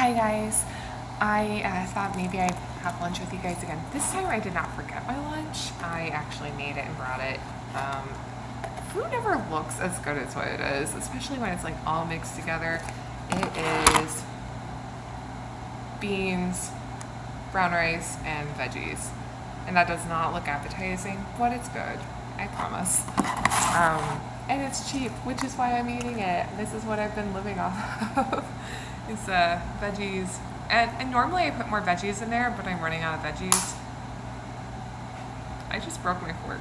Hi guys, I thought maybe I'd have lunch with you guys again. This time I did not forget my lunch. I actually made it and brought it. Food never looks as good as what it is, especially when it's like all mixed together. It is beans, brown rice, and veggies. And that does not look appetizing, but it's good. I promise. And it's cheap, which is why I'm eating it. This is what I've been living off of. Is veggies. And normally I put more veggies in there, but I'm running out of veggies. I just broke my fork.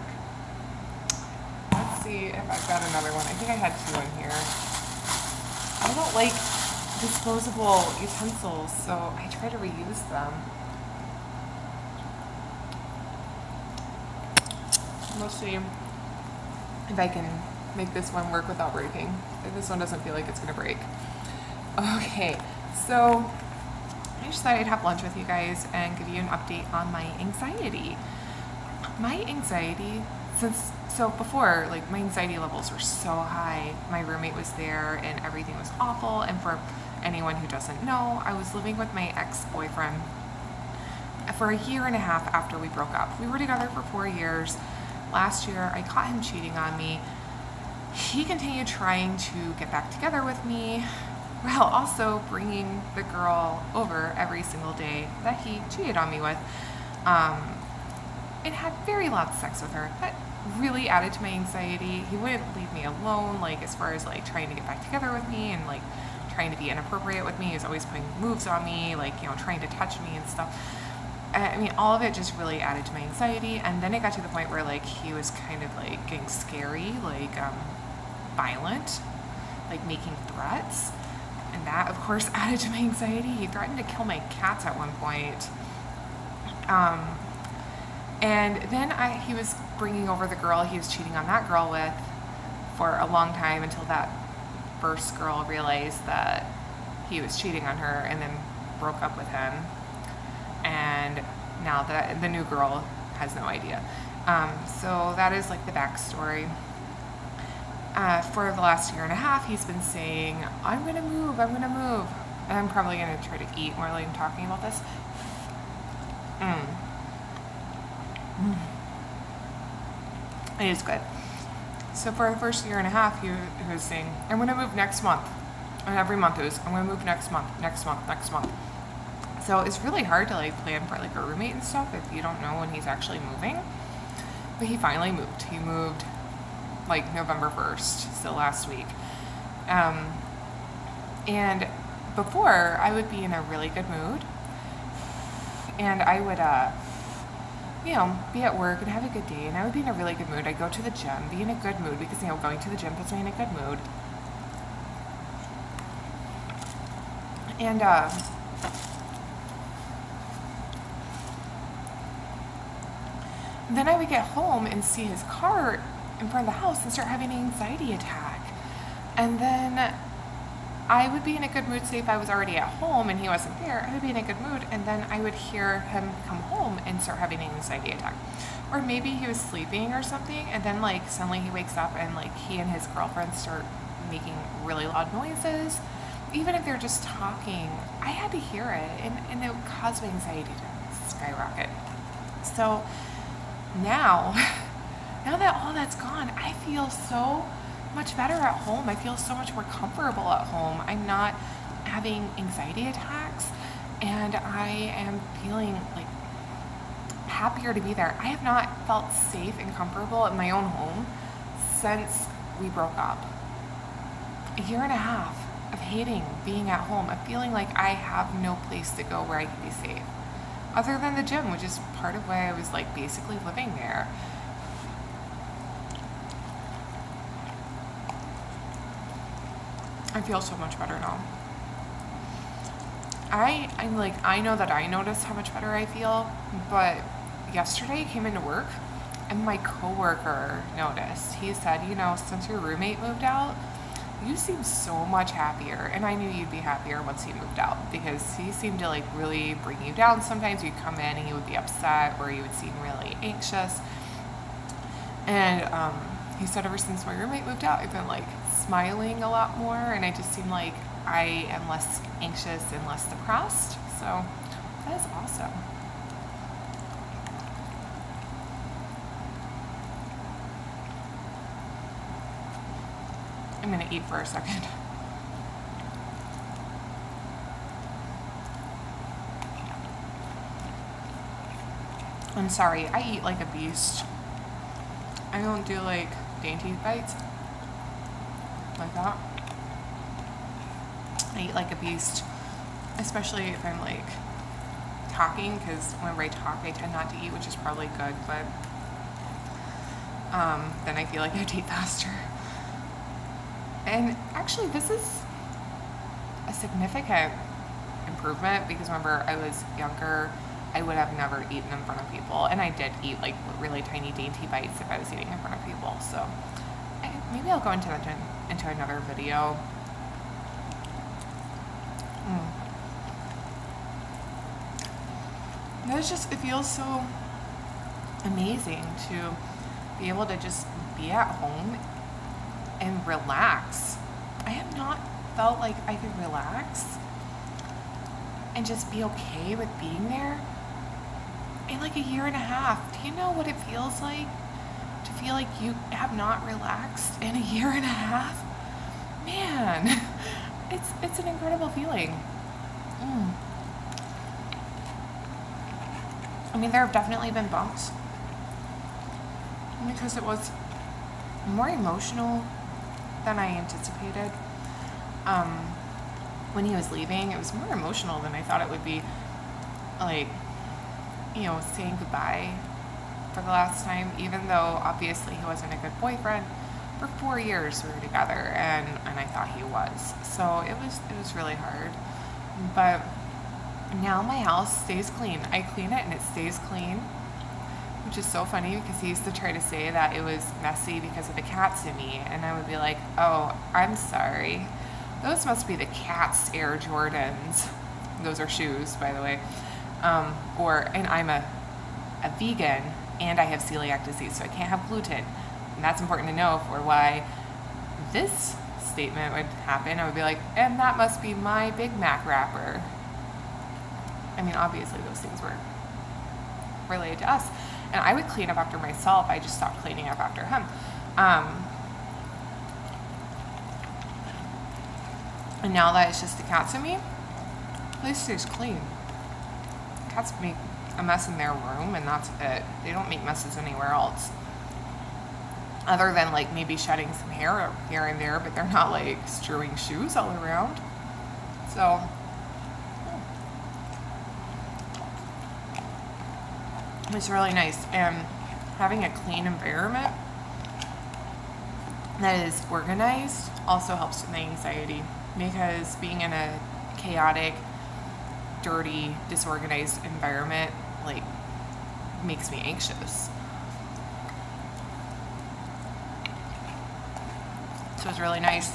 Let's see if I've got another one. I think I had two in here. I don't like disposable utensils, so I try to reuse them. We'll see if I can make this one work without breaking. This one doesn't feel like it's gonna break. Okay, so I just thought I'd have lunch with you guys and give you an update on my anxiety. My anxiety, before, like, my anxiety levels were so high. My roommate was there and everything was awful. And for anyone who doesn't know, I was living with my ex-boyfriend for a year and a half after we broke up. We were together for 4 years. Last year, I caught him cheating on me. He continued trying to get back together with me, while also bringing the girl over every single day that he cheated on me with, and had very loud sex with her. That really added to my anxiety. He wouldn't leave me alone, like, as far as, like, trying to get back together with me and, like, trying to be inappropriate with me. He was always putting moves on me, like, you know, trying to touch me and stuff. I mean, all of it just really added to my anxiety. And then it got to the point where, like, he was kind of, like, getting scary, like, violent, like, making threats. And that, of course, added to my anxiety. He threatened to kill my cats at one point. And then he was bringing over the girl he was cheating on that girl with for a long time, until that first girl realized that he was cheating on her and then broke up with him. And now that the new girl has no idea. So that is, like, the backstory. For the last year and a half, he's been saying, I'm going to move. And I'm probably going to try to eat while I'm talking about this. It is good. So for the first year and a half, he was saying, I'm going to move next month. And every month it was, I'm going to move next month. So it's really hard to, like, plan for, like, a roommate and stuff if you don't know when he's actually moving. But he finally moved. He moved, like, November 1st, so last week. And before, I would be in a really good mood. And I would, be at work and have a good day. And I would be in a really good mood. I'd go to the gym, be in a good mood, because, going to the gym puts me in a good mood. And, then I would get home and see his car in front of the house and start having an anxiety attack. And then I would be in a good mood, say if I was already at home and he wasn't there, I would be in a good mood, and then I would hear him come home and start having an anxiety attack. Or maybe he was sleeping or something, and then, like, suddenly he wakes up and, like, he and his girlfriend start making really loud noises. Even if they're just talking, I had to hear it, and it would cause my anxiety to skyrocket. So now that all that's gone, I feel so much better at home. I feel so much more comfortable at home. I'm not having anxiety attacks, and I am feeling, like, happier to be there. I have not felt safe and comfortable in my own home since we broke up. A year and a half of hating being at home, of feeling like I have no place to go where I can be safe, other than the gym, which is part of why I was, like, basically living there. I feel so much better now. I'm like, I know that I notice how much better I feel, but yesterday I came into work and my coworker noticed. He said, since your roommate moved out, you seem so much happier. And I knew you'd be happier once he moved out, because he seemed to, like, really bring you down. Sometimes you'd come in and you would be upset, or you would seem really anxious. And he said, ever since my roommate moved out, I've been, like, smiling a lot more, and I just seem like I am less anxious and less depressed. So that is awesome. I'm gonna eat for a second. I'm sorry, I eat like a beast. I don't do like dainty bites like that. I eat like a beast, especially if I'm like talking, because whenever I talk I tend not to eat, which is probably good, but then I feel like I'd eat faster. And actually this is a significant improvement, because remember I was younger, I would have never eaten in front of people, and I did eat like really tiny dainty bites if I was eating in front of people. So maybe I'll go into that into another video. It's just, it feels so amazing to be able to just be at home and relax. I have not felt like I could relax and just be okay with being there in like a year and a half. Do you know what it feels like to feel like you have not relaxed in a year and a half? Man, it's an incredible feeling. I mean, there have definitely been bumps because it was more emotional than I anticipated. When he was leaving, it was more emotional than I thought it would be. Like, you know, saying goodbye for the last time, even though obviously he wasn't a good boyfriend. For 4 years we were together, and I thought he was. So it was really hard. But now my house stays clean. I clean it and it stays clean, which is so funny because he used to try to say that it was messy because of the cats in me, and I would be like, oh, I'm sorry. Those must be the cat's Air Jordans. Those are shoes, by the way. And I'm a vegan, and I have celiac disease, so I can't have gluten. And that's important to know for why this statement would happen. I would be like, and that must be my Big Mac wrapper. I mean, obviously those things were related to us. And I would clean up after myself. I just stopped cleaning up after him. And now that it's just the cats and me, the place stays clean. Cats make a mess in their room, and that's it. They don't make messes anywhere else. Other than like maybe shedding some hair here and there, but they're not like strewing shoes all around. So it's really nice. And having a clean environment that is organized also helps with my anxiety, because being in a chaotic, dirty, disorganized environment like makes me anxious. So it's really nice.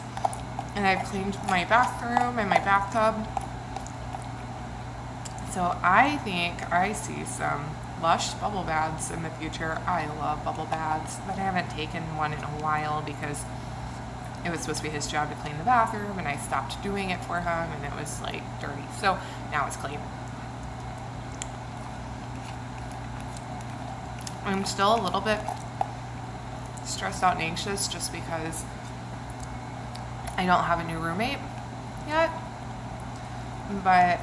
And I've cleaned my bathroom and my bathtub. So I think I see some Lush bubble baths in the future. I love bubble baths, but I haven't taken one in a while because it was supposed to be his job to clean the bathroom, and I stopped doing it for him, and it was like dirty. So now it's clean. I'm still a little bit stressed out and anxious just because I don't have a new roommate yet. But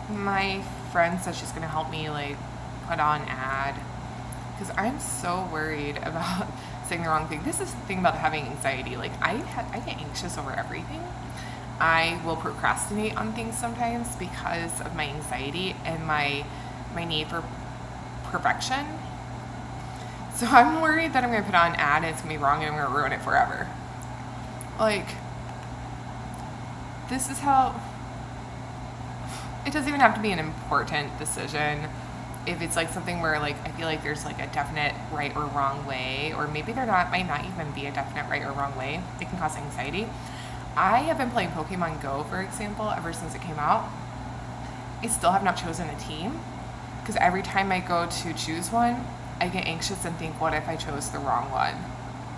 my friend said she's gonna help me like put on ad, because I'm so worried about saying the wrong thing. This is the thing about having anxiety. Like I get anxious over everything. I will procrastinate on things sometimes because of my anxiety and my need for perfection. So I'm worried that I'm gonna put on an ad and it's gonna be wrong and I'm gonna ruin it forever. Like, this is how. It doesn't even have to be an important decision. If it's like something where like I feel like there's like a definite right or wrong way, or maybe there might not even be a definite right or wrong way, it can cause anxiety. I have been playing Pokemon Go, for example, ever since it came out. I still have not chosen a team, because every time I go to choose one, I get anxious and think, what if I chose the wrong one?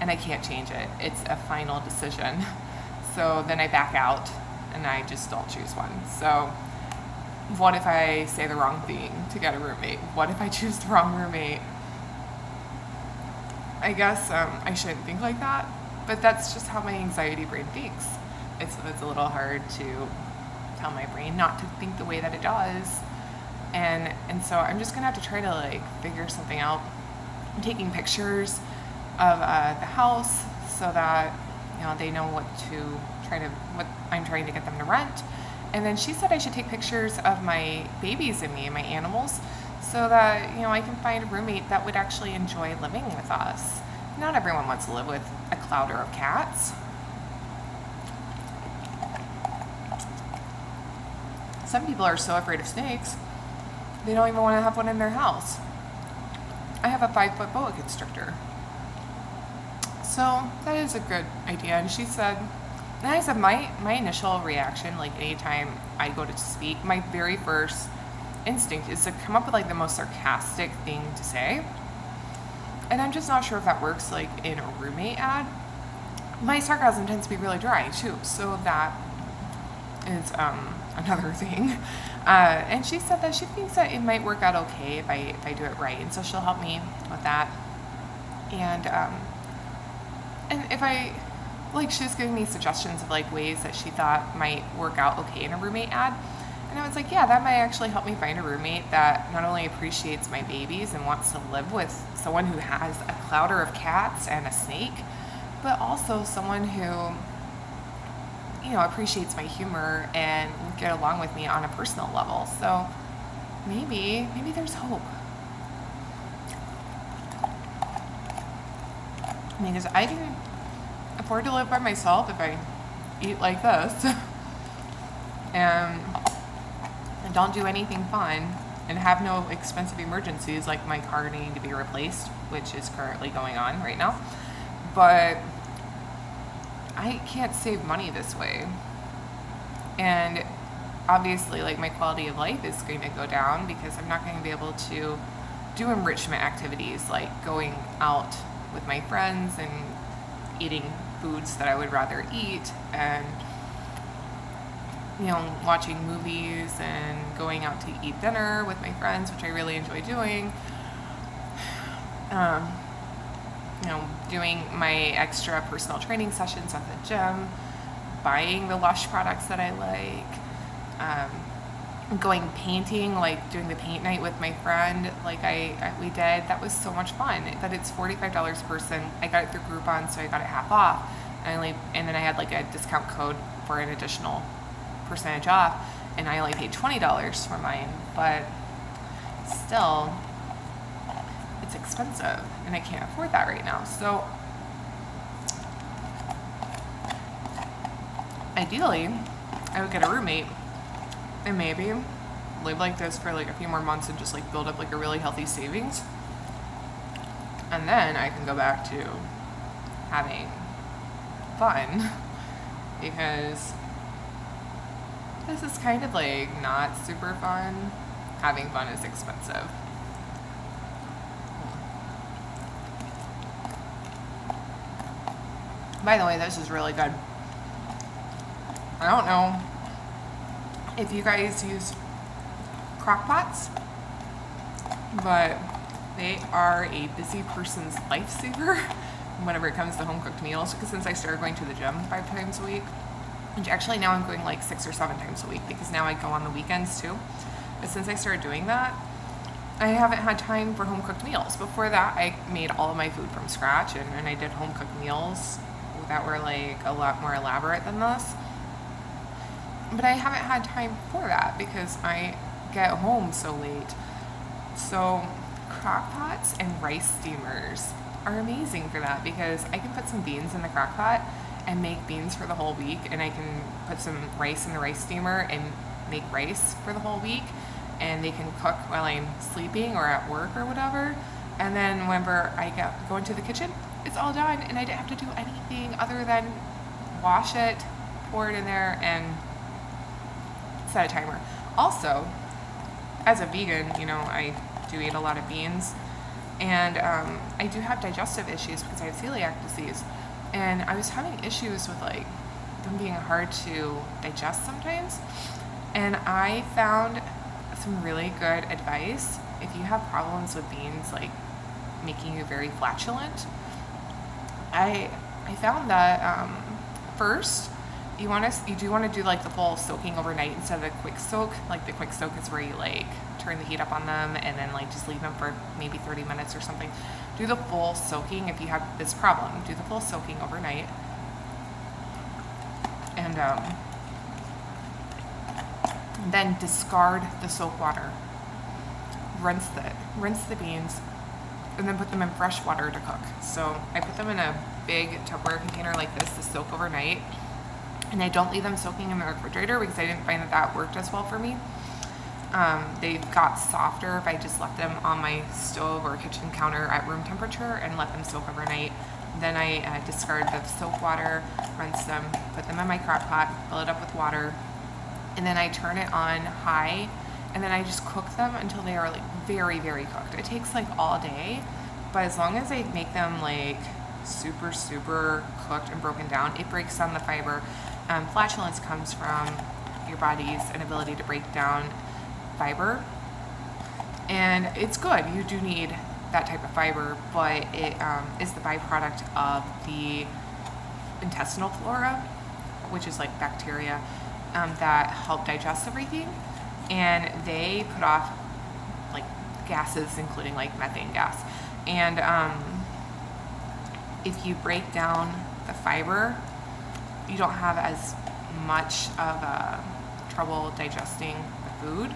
And I can't change it. It's a final decision. So then I back out and I just don't choose one. So what if I say the wrong thing to get a roommate? What if I choose the wrong roommate? I guess I shouldn't think like that, but that's just how my anxiety brain thinks. It's a little hard to tell my brain not to think the way that it does. And so I'm just gonna have to try to like figure something out. I'm taking pictures of the house so that they know what I'm trying to get them to rent. And then she said I should take pictures of my babies and me and my animals so that I can find a roommate that would actually enjoy living with us. Not everyone wants to live with a clouder of cats. Some people are so afraid of snakes they don't even want to have one in their house. I have a 5-foot boa constrictor. So that is a good idea. And she said, and I said, my initial reaction, like anytime I go to speak, my very first instinct is to come up with like the most sarcastic thing to say. And I'm just not sure if that works like in a roommate ad. My sarcasm tends to be really dry too. So that is another thing. And she said that she thinks that it might work out okay if I do it right. And so she'll help me with that. And if I, like, she's giving me suggestions of like ways that she thought might work out okay in a roommate ad. And I was like, yeah, that might actually help me find a roommate that not only appreciates my babies and wants to live with someone who has a clouder of cats and a snake, but also someone who appreciates my humor and will get along with me on a personal level. So maybe there's hope. Because I can afford to live by myself if I eat like this and don't do anything fun and have no expensive emergencies like my car needing to be replaced, which is currently going on right now. But I can't save money this way. And obviously, like, my quality of life is going to go down because I'm not going to be able to do enrichment activities like going out with my friends and eating foods that I would rather eat, and watching movies and going out to eat dinner with my friends, which I really enjoy doing. Doing my extra personal training sessions at the gym, buying the Lush products that I like, going painting, like doing the paint night with my friend, like we did. That was so much fun. But it's $45 a person. I got it through Groupon, so I got it half off. And then I had like a discount code for an additional percentage off, and I only paid $20 for mine. But still, it's expensive, and I can't afford that right now. So ideally, I would get a roommate and maybe live like this for like a few more months and just like build up like a really healthy savings. And then I can go back to having fun, because this is kind of like not super fun. Having fun is expensive. By the way, this is really good. I don't know if you guys use crock pots, but they are a busy person's lifesaver whenever it comes to home cooked meals. Because since I started going to the gym 5 times a week, which actually now I'm going like 6 or 7 times a week because now I go on the weekends too. But since I started doing that, I haven't had time for home cooked meals. Before that, I made all of my food from scratch, and I did home cooked meals that were like a lot more elaborate than this. But I haven't had time for that because I get home so late. So crock pots and rice steamers are amazing for that, because I can put some beans in the crock pot and make beans for the whole week, and I can put some rice in the rice steamer and make rice for the whole week, and they can cook while I'm sleeping or at work or whatever. And then whenever I go into the kitchen, it's all done, and I didn't have to do anything other than wash it, pour it in there, and set a timer. Also, as a vegan, I do eat a lot of beans, and I do have digestive issues because I have celiac disease, and I was having issues with like them being hard to digest sometimes. And I found some really good advice if you have problems with beans like making you very flatulent. I found that first you do want to do like the full soaking overnight instead of the quick soak. Like the quick soak is where you like turn the heat up on them and then like just leave them for maybe 30 minutes or something. Do the full soaking if you have this problem. Do the full soaking overnight. And then discard the soap water. Rinse the beans, and then put them in fresh water to cook. So I put them in a big Tupperware container like this to soak overnight, and I don't leave them soaking in the refrigerator because I didn't find that worked as well for me. They got softer if I just left them on my stove or kitchen counter at room temperature and let them soak overnight. Then I discard the soap water, rinse them, put them in my crock pot, fill it up with water, and then I turn it on high, and then I just cook them until they are like very, very cooked. It takes like all day, but as long as I make them like super, super cooked and broken down, it breaks down the fiber. Flatulence comes from your body's inability to break down fiber, and it's good. You do need that type of fiber, but it is the byproduct of the intestinal flora, which is like bacteria that help digest everything, and they put off like gases, including like methane gas. And if you break down the fiber, you don't have as much of trouble digesting the food,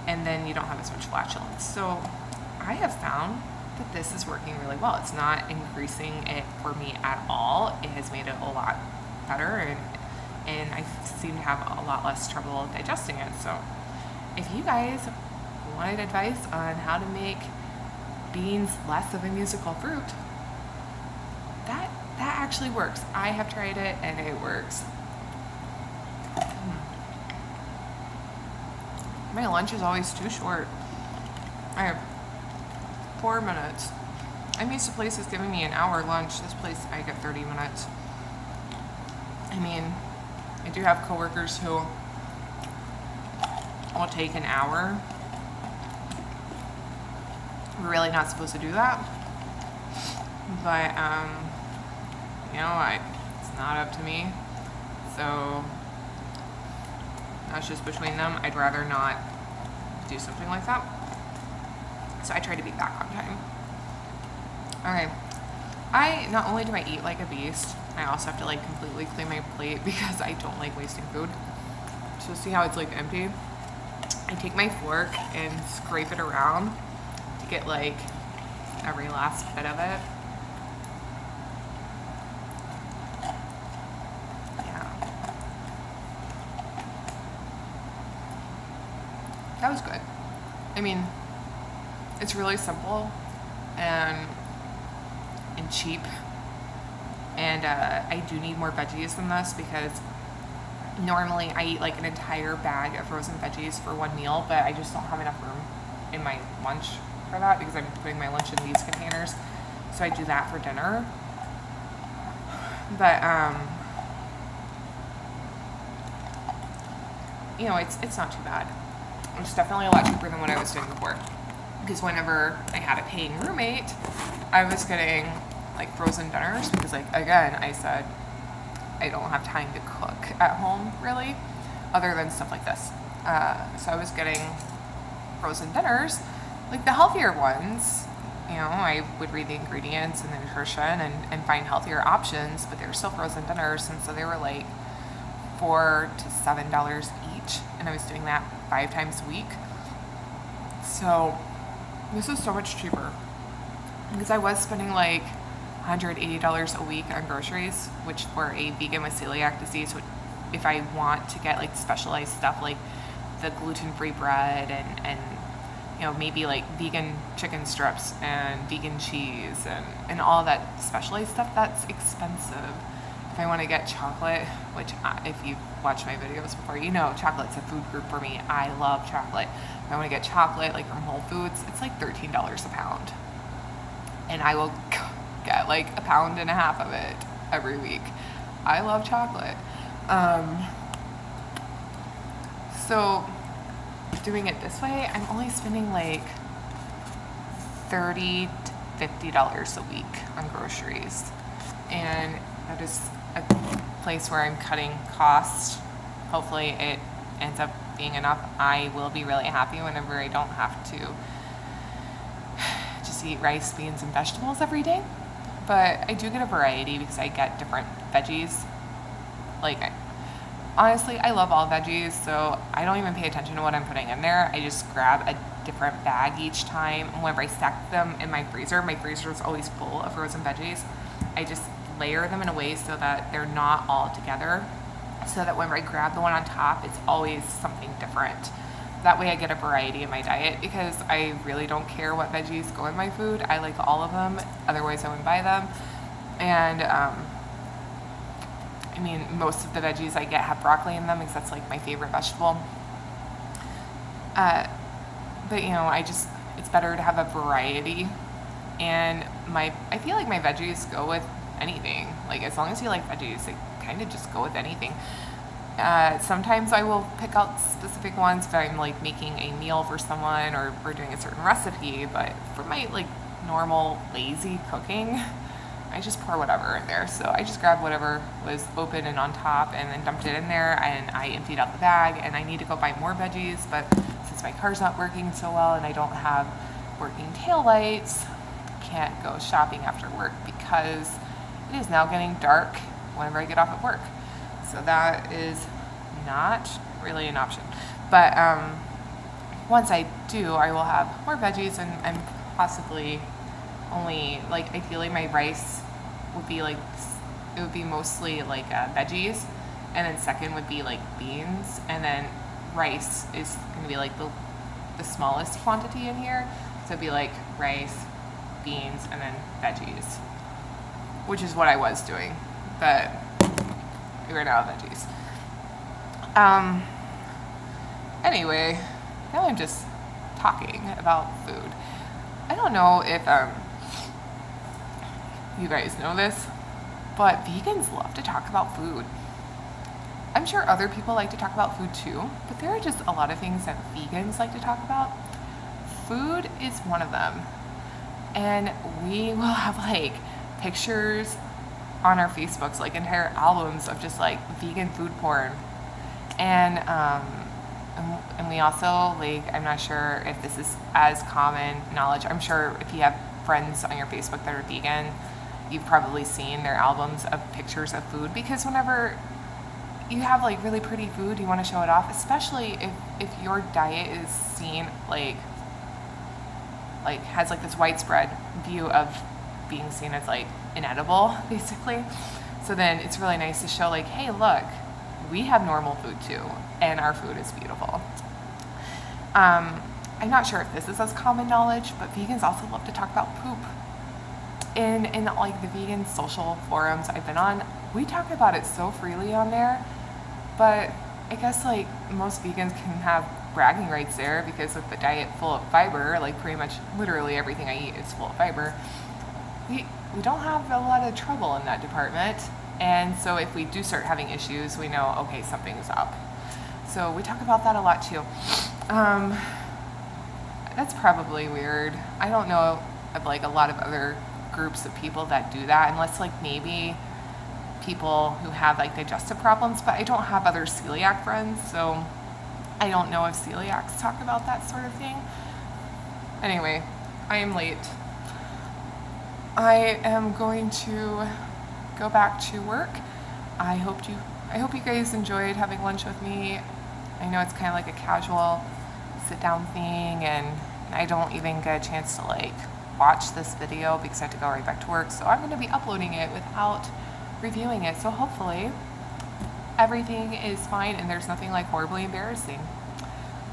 and then you don't have as much flatulence. So I have found that this is working really well. It's not increasing it for me at all. It has made it a lot better, and I seem to have a lot less trouble digesting it. So if you guys wanted advice on how to make beans less of a musical fruit, that actually works. I have tried it and it works. My lunch is always too short. I have 4 minutes. I'm used to places giving me an hour lunch. This place, I get 30 minutes. I mean, I do have coworkers who will take an hour. We're really not supposed to do that. But, you know, it's not up to me. So that's just between them. I'd rather not do something like that. So I try to be back on time. Okay. Not only do I eat like a beast, I also have to like completely clean my plate because I don't like wasting food. So see how it's like empty? I take my fork and scrape it around to get like every last bit of it. That was good. I mean, it's really simple and cheap. And I do need more veggies than this because normally I eat like an entire bag of frozen veggies for one meal, but I just don't have enough room in my lunch for that because I'm putting my lunch in these containers. So I do that for dinner. But you know, it's not too bad. It's definitely a lot cheaper than what I was doing before. Because whenever I had a paying roommate, I was getting like frozen dinners because, like, again, I said I don't have time to cook at home really, other than stuff like this. So I was getting frozen dinners, like the healthier ones. You know, I would read the ingredients and the nutrition and find healthier options, but they were still frozen dinners, and so they were like $4 to $7 each, and I was doing that 5 times a week. So this is so much cheaper because I was spending like $180 a week on groceries, which for a vegan with celiac disease, if I want to get like specialized stuff like the gluten-free bread and you know, maybe like vegan chicken strips and vegan cheese and all that specialized stuff, that's expensive. If I want to get chocolate, which if you've watched my videos before, you know chocolate's a food group for me. I love chocolate. If I want to get chocolate like from Whole Foods, it's like $13 a pound. And I will get like 1.5 pounds of it every week. I love chocolate. Um, so doing it this way, I'm only spending like $30 to $50 a week on groceries. And that is a place where I'm cutting costs. Hopefully it ends up being enough. I will be really happy whenever I don't have to just eat rice, beans, and vegetables every day. But I do get a variety because I get different veggies. Honestly, I love all veggies, so I don't even pay attention to what I'm putting in there. I just grab a different bag each time. And whenever I stack them in my freezer is always full of frozen veggies. I just layer them in a way so that they're not all together, so that whenever I grab the one on top, it's always something different. That way I get a variety in my diet, because I really don't care what veggies go in my food. I like all of them, otherwise I wouldn't buy them. And I mean, most of the veggies I get have broccoli in them, because that's like my favorite vegetable. But it's better to have a variety. And I feel like my veggies go with anything. Like, as long as you like veggies, they kind of just go with anything. Sometimes I will pick out specific ones if I'm like making a meal for someone, or we're doing a certain recipe. But for my like normal lazy cooking, I just pour whatever in there. So I just grabbed whatever was open and on top and then dumped it in there, and I emptied out the bag. And I need to go buy more veggies, but since my car's not working so well and I don't have working taillights, can't go shopping after work because it is now getting dark whenever I get off at work. So that is not really an option. But once I do, I will have more veggies, and I'm possibly only, like, ideally my rice would be like, it would be mostly like veggies, and then second would be like beans, and then rice is going to be like the smallest quantity in here. So it'd be like rice, beans, and then veggies, which is what I was doing, but we ran out of veggies. Anyway, now I'm just talking about food. I don't know if you guys know this, but vegans love to talk about food. I'm sure other people like to talk about food too, but there are just a lot of things that vegans like to talk about. Food is one of them. And we will have like pictures on our Facebooks, like entire albums of just like vegan food porn. And we also, like, I'm not sure if this is as common knowledge. I'm sure if you have friends on your Facebook that are vegan, you've probably seen their albums of pictures of food, because whenever you have like really pretty food, you want to show it off, especially if your diet is seen like has like this widespread view of being seen as like inedible, basically. So then it's really nice to show like, hey, look, we have normal food too, and our food is beautiful. I'm not sure if this is as common knowledge, but vegans also love to talk about poop. In like the vegan social forums I've been on, we talk about it so freely on there, but I guess like most vegans can have bragging rights there, because with the diet full of fiber, like pretty much literally everything I eat is full of fiber, we don't have a lot of trouble in that department. And so if we do start having issues, we know, okay, something's up. So we talk about that a lot too. That's probably weird. I don't know of like a lot of other groups of people that do that, unless like maybe people who have like digestive problems, but I don't have other celiac friends, so I don't know if celiacs talk about that sort of thing. Anyway, I am late. I am going to go back to work. I hope you guys enjoyed having lunch with me. I know it's kind of like a casual sit down thing, and I don't even get a chance to like watch this video because I have to go right back to work. So I'm going to be uploading it without reviewing it. So hopefully everything is fine and there's nothing like horribly embarrassing,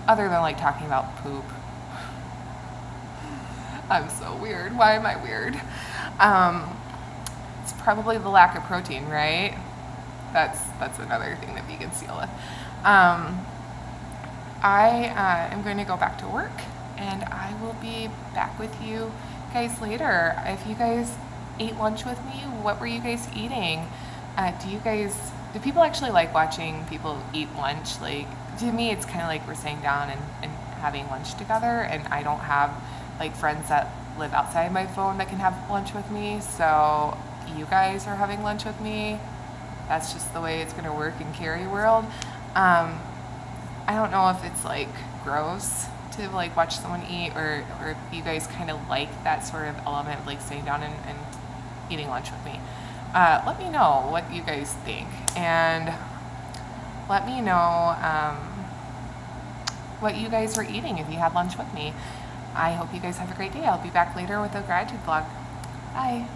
other than like talking about poop. I'm so weird. Why am I weird? It's probably the lack of protein, right? That's another thing that vegans deal with. I am going to go back to work, and I will be back with you guys later. If you guys ate lunch with me, what were you guys eating? Do you guys do people actually like watching people eat lunch? Like, to me, it's kind of like we're sitting down and having lunch together, and I don't have like friends that live outside my phone that can have lunch with me. So you guys are having lunch with me. That's just the way it's going to work in Carrie world. I don't know if it's like gross to like watch someone eat, or if you guys kind of like that sort of element of like sitting down and eating lunch with me. Let me know what you guys think, and let me know what you guys were eating if you had lunch with me. I hope you guys have a great day. I'll be back later with a gratitude vlog. Bye.